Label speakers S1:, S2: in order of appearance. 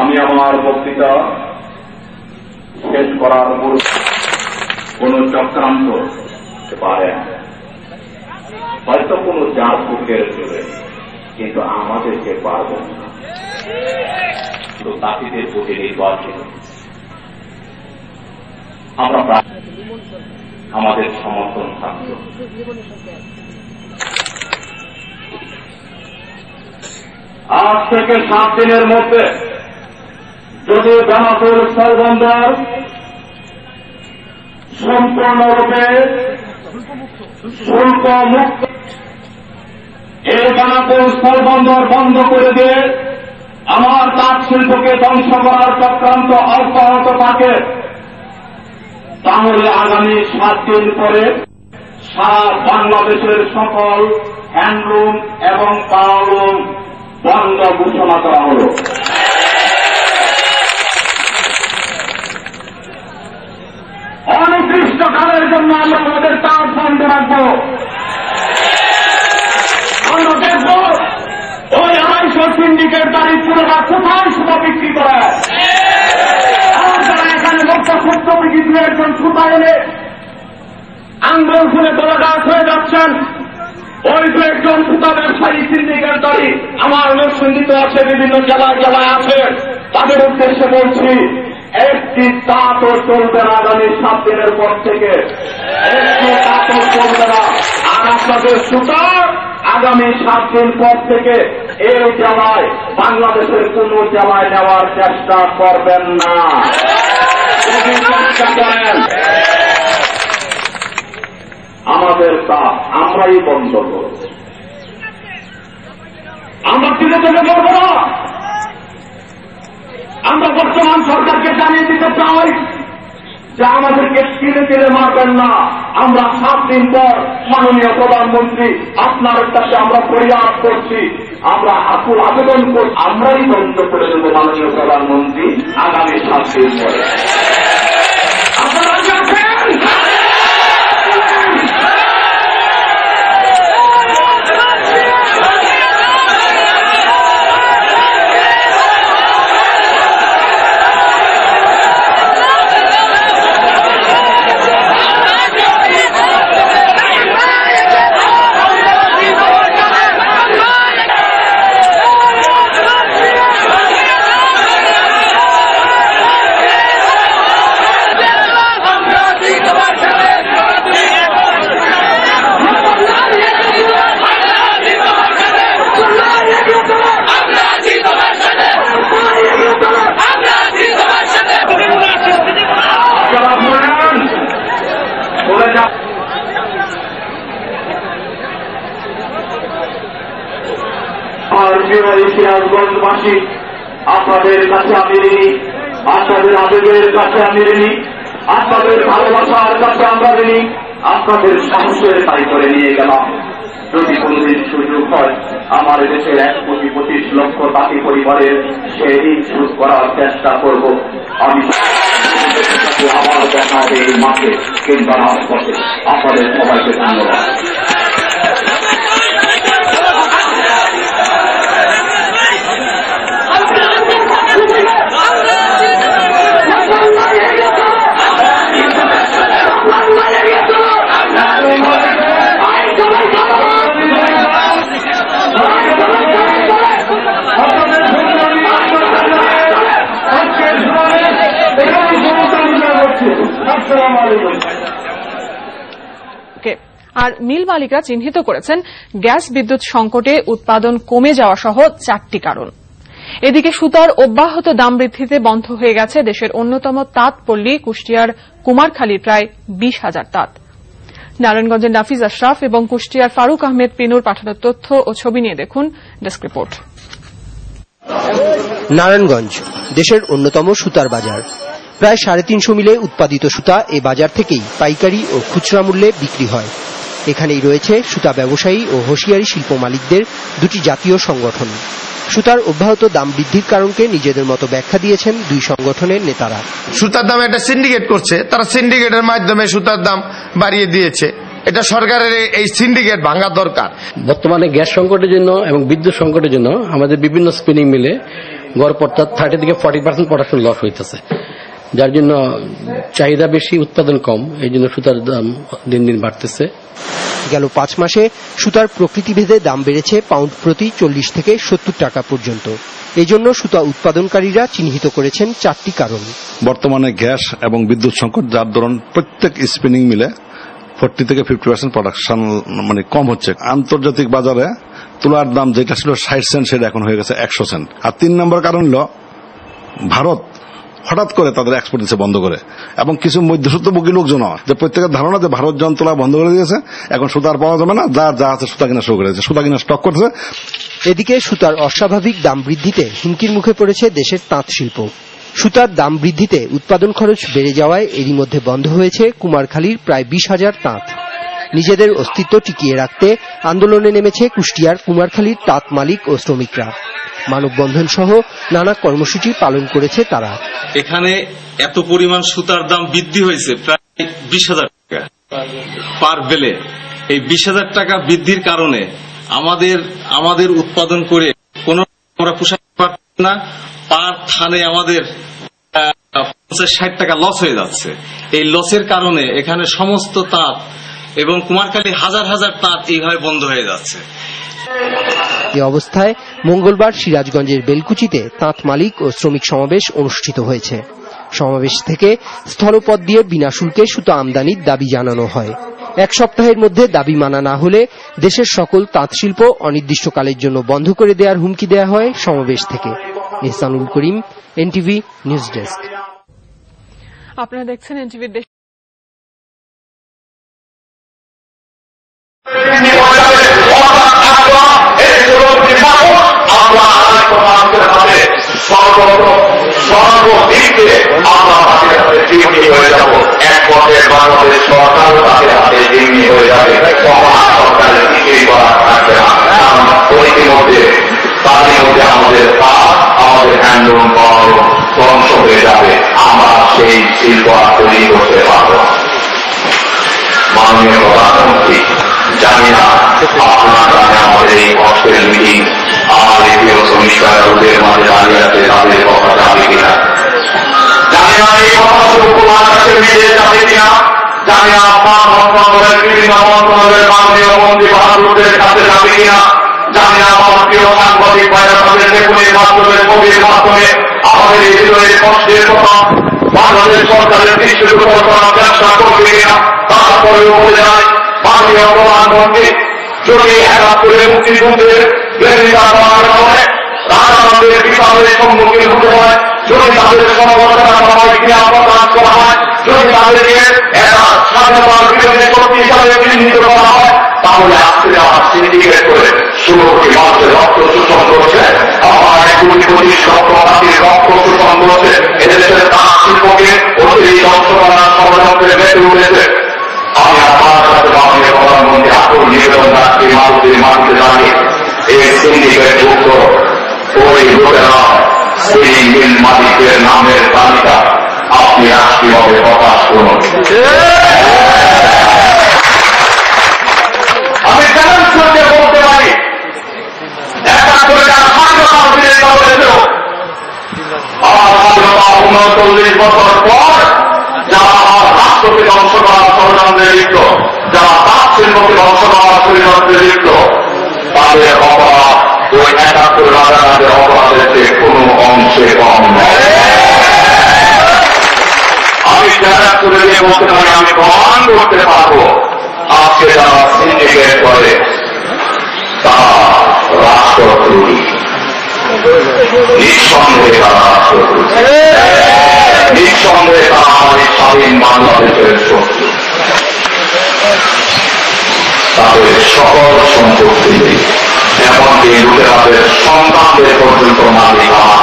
S1: আমি আমার বক্তৃতা শেষ করার পূর্বে কোন চক্রান্ত পারে হয়তো কোন জাত বুকের চলে, কিন্তু আমাদেরকে পারব না। তাঁতিদের ভোটে নির্বাচন আমরা আমাদের সমর্থন থাকত। আজ থেকে 7 দিনের মধ্যে যদি বেনাপোল স্থলবন্দর সম্পূর্ণরূপে শুল্ক মুক্ত, এই বেনাপোল স্থলবন্দর বন্ধ করে দিয়ে আমার তাঁত শিল্পকে ধ্বংস করার চক্রান্ত অব্যাহত থাকে, তাহলে আগামী 7 দিন পরে সারা বাংলাদেশের সকল হ্যান্ডলুম এবং পাওয়ারলুম বন্ধ ঘোষণা করা হল। অনির্দিষ্টকালের জন্য আমরা আমাদের তাঁত বন্ধ রাখবো। আমরা দেখব ওই 250 সিন্ডিকেট বাড়ি পুরোটা কোথায় সুতা বিক্রি করে। এখানে লক্ষ বিক্রি 2-1 সুতা এনে আন্দোলন শুনে তোলা গাছ হয়ে যাচ্ছেন। ওই 2-1 সুতা ব্যবসায়ী সিন্ডিকেট বাড়ি আমার নরসিংদীতে আছে, বিভিন্ন জেলায় জেলায় আছে। তাদের উদ্দেশ্যে বলছি, একটি তাঁতও চলবে না আগামী 7 দিনের পর থেকে, একটি তাঁতও চলবে না। আর আপনাদের সুতা আগামী 7 দিন পর থেকে এই জেলায়, বাংলাদেশের কোন জেলায় নেওয়ার চেষ্টা করবেন না। আমাদের তাঁত আমরাই বন্ধ করব। আমরা ধীরে ধীরে করব না। আমরা বর্তমান সরকারকে জানিয়ে দিতে চাই যে আমাদেরকে ধীরে ধীরে মারবেন না। আমরা 7 দিন পর মাননীয় প্রধানমন্ত্রী আপনার কাছে আমরা ফরিয়াদ করছি, আমরা আকুল আবেদন করছি, আমরাই বন্ধ করে দেব মাননীয় প্রধানমন্ত্রী আগামী 7 দিন পরে। আপনারা সিরাজগঞ্জবাসী, আপনাদের কাছে আমি ঋণী, আপনাদের আবেগের কাছে আমি ঋণী, আপনাদের ভালোবাসার কাছে আমরা ঋণী, আপনাদের সাহসের তাই করে নিয়ে গেলাম। যদি কোনদিন সুযোগ হয় আমার দেশের 1,25,00,000 তাঁতি পরিবারের সেই ঋণ শোধ করার চেষ্টা করব। আমি আমার দেখা হবে এই মাঠে কিংবা রাজপথে। আপনাদের সবাইকে ধন্যবাদ।
S2: আর মিল মালিকরা চিহ্নিত করেছেন গ্যাস বিদ্যুৎ সংকটে উৎপাদন কমে যাওয়া সহ 4টি কারণ। এদিকে সুতার অব্যাহত দাম বৃদ্ধিতে বন্ধ হয়ে গেছে দেশের অন্যতম তাঁত পল্লী কুষ্টিয়ার কুমারখালীর প্রায় 20,000 তাঁত। নারায়ণগঞ্জের নাফিজ আশরাফ এবং কুষ্টিয়ার ফারুক আহমেদ পিনুর পাঠানো তথ্য ও ছবি নিয়ে দেখুন ডেস্ক রিপোর্ট।
S3: নারায়ণগঞ্জ দেশের অন্যতম সুতার বাজার। প্রায় 350 মিলে উৎপাদিত সুতা এ বাজার থেকেই পাইকারি ও খুচরা মূল্যে বিক্রি হয়। এখানেই রয়েছে সুতা ব্যবসায়ী ও হোশিয়ারি শিল্প মালিকদের 2টি জাতীয় সংগঠন। সুতার অব্যাহত দাম বৃদ্ধির কারণকে নিজেদের মতো ব্যাখ্যা দিয়েছেন 2 সংগঠনের নেতারা।
S4: সুতার দাম একটা সিন্ডিকেট করছে, তারা সিন্ডিকেটের মাধ্যমে সুতার দাম বাড়িয়ে দিয়েছে। এটা সরকারের এই সিন্ডিকেট ভাঙা দরকার।
S5: বর্তমানে গ্যাস সংকটের জন্য এবং বিদ্যুৎ সংকটের জন্য আমাদের বিভিন্ন স্পিনিং মিলে গড় 30 থেকে 40% প্রোডাকশন লস হইতেছে, যার জন্য চাহিদা বেশি, উৎপাদন কম, এই জন্য সুতার দাম দিন দিন বাড়তেছে।
S3: গেল 5 মাসে সুতার প্রকৃতিভেদে দাম বেড়েছে পাউন্ড প্রতি 40 থেকে 70 টাকা পর্যন্ত। এই জন্য সুতা উৎপাদনকারীরা চিহ্নিত করেছেন 4টি কারণ।
S6: বর্তমানে গ্যাস এবং বিদ্যুৎ সংকট, যার দরুন প্রত্যেক স্পিনিং মিলে 40 থেকে 50% প্রোডাকশন কম হচ্ছে। আন্তর্জাতিক বাজারে তুলার দাম যেটা ছিল 60 সেন্ট সেটা এখন হয়ে গেছে 100 সেন্ট। আর 3 নম্বর কারণ হল ভারত হঠাৎ করে তাদের এক্সপোর্ট দিচ্ছে বন্ধ করে, এবং কিছু মধ্যস্বত্বভোগী লোকজন যে প্রত্যেকের ধারণা যে ভারত যখন তুলা বন্ধ করে দিয়েছে এখন সুতার পাওয়া যাবে না, যা আছে সুতা কিনা শুরু করে দিয়েছে, সুতা কিনা স্টক করতেছে।
S3: এদিকে সুতার অস্বাভাবিক দাম বৃদ্ধিতে হুমকির মুখে পড়েছে দেশের তাঁত শিল্প। সুতার দাম বৃদ্ধিতে উৎপাদন খরচ বেড়ে যাওয়ায় এরই মধ্যে বন্ধ হয়েছে কুমারখালীর প্রায় 20,000 তাঁত। নিজেদের অস্তিত্ব টিকিয়ে রাখতে আন্দোলনে নেমেছে কুষ্টিয়ার কুমারখালীর তাঁত মালিক ও শ্রমিকরা। মানববন্ধন সহ নানা কর্মসূচি পালন করেছে তারা।
S7: এখানে এত পরিমাণ সুতার দাম বৃদ্ধি হয়েছে প্রায় 20,000 টাকা পার বেলে। এই 20,000 টাকা বৃদ্ধির কারণে আমাদের উৎপাদন করে কোনো আমরা পোষাতে পারছি না। পার থানে আমাদের 50-60 টাকা লস হয়ে যাচ্ছে। এই লসের কারণে এখানে সমস্ত তাঁত এবং কুমারখালী হাজার হাজার তাঁত এইভাবে বন্ধ হয়ে যাচ্ছে।
S3: এ অবস্থায় মঙ্গলবার সিরাজগঞ্জের বেলকুচিতে তাঁত মালিক ও শ্রমিক সমাবেশ অনুষ্ঠিত হয়েছে। সমাবেশ থেকে স্থলপথ দিয়ে বিনা শুল্কে সুতা আমদানির দাবি জানানো হয়। 1 সপ্তাহের মধ্যে দাবি মানা না হলে দেশের সকল তাঁত শিল্প অনির্দিষ্টকালের জন্য বন্ধ করে দেওয়ার হুমকি দেওয়া হয় সমাবেশ থেকে। ইহসানুল করিম, এনটিভি নিউজ ডেস্ক।
S2: আপনারা দেখছেন এনটিভির দেশ।
S1: সর্বদিকে আমরা হাতে হাতে জিম্মি হয়ে যাব। এক পথের বাংলাদেশ সরকার হাতে হাতে জিম্মি হয়ে যাবে। সমাজ সরকারের কিছুই করার থাকবে না। কারণ ইতিমধ্যে তাদের মধ্যে আমাদের কাজ, আমাদের হ্যান্ডলুম ধ্বংস হয়ে যাবে। আমরা সেই শিল্প তৈরি করতে পারব। মাননীয় প্রধানমন্ত্রী, জানি না আপনার কাছে আমাদের এই কষ্টের মিটিং আমার প্রিয় শ্রমিকরা ওদের মাঝে দাঁড়িয়ে আছে, তাদের কথা যাবে কিনা জানি না, এই কথা শুধু তোমার কাছে মিলিয়ে যাবে কিনা জানি না, আপনার মন্ত্রণালয়ের বিভিন্ন মন্ত্রণালয়ের মাননীয় মন্ত্রী বাহাদুরদের কাছে যাবে কিনা জানি না। আমার প্রিয় সাংবাদিক ভাইরা তাদের লেখনের মাধ্যমে, ছবির মাধ্যমে আমাদের এই হৃদয়ের কষ্টের কথা বাংলাদেশ সরকারের দৃষ্টিগোচর করার চেষ্টা করবে কিনা। তারপরেও বলে যায় মাননীয় প্রধানমন্ত্রী, যদি একাত্তরের মুক্তিযুদ্ধের প্রেরিতা করার কারণে রাজাদের বিশালের সম্মুখীন হতে হয়, যদি তাদের সমালোচনা করা হয়, ক্রিয়া প্রকাশ করা হয়, যদি তাদেরকে স্বাধীনতার বিরোধী শক্তি হিসাবে চিহ্নিত করা হয়, তাহলে আজকে আমার সিন্ডিকেট করে 16টি মানুষের রক্ত শোষণ করছে, আমার 1 কোটি 25 লক্ষ জাতির রক্ত শোষণ করছে। এদেশের তাঁত শিল্পকে অতিরিক্ত ধ্বংস করার ষড়যন্ত্রে বেঁচে উঠেছে। আমি আপনার সাথে মাননীয় প্রধানমন্ত্রী আকুল নিবেদন রাখছি, মানুষের মাটিতে দাঁড়িয়ে এই সিন্ডিকেট যুক্ত ওই লোকেরা সেই মিল মালিকদের নামের তালিকা আপনি রাষ্ট্রীয়ভাবে প্রকাশ করুন। আমি চ্যালেঞ্জ করতে বলতে পারি, একটা করে যারা স্বাধীনতা বিরোধিতা করেছিল, আমার স্বাধীনতা 39 বছর পর যারা আমার রাষ্ট্রকে ধ্বংস করার ষড়যন্ত্রে লিপ্ত, যারা তাঁত শিল্পকে ধ্বংস করার ষড়যন্ত্রে লিপ্ত, তাদের অপরাধ ওই 71 রাজাদের অপরাধের চেয়ে কোনো অংশে কম নয়। আমি চ্যালেঞ্জ করে দিয়ে বলতে পারি, আমি প্রমাণ করতে পারবো আজকে যারা সিন্ডিকেট করে তারা রাষ্ট্রদ্রোহী, নিঃসন্দেহে তারা রাষ্ট্রদ্রোহী, নিঃসন্দেহে তারা আমাদের স্বাধীন বাংলাদেশের শত্রু। তাদের সকল সম্পত্তি এমনকি লোকেরাদের সন্তানদের পর্যন্ত মালিক আমার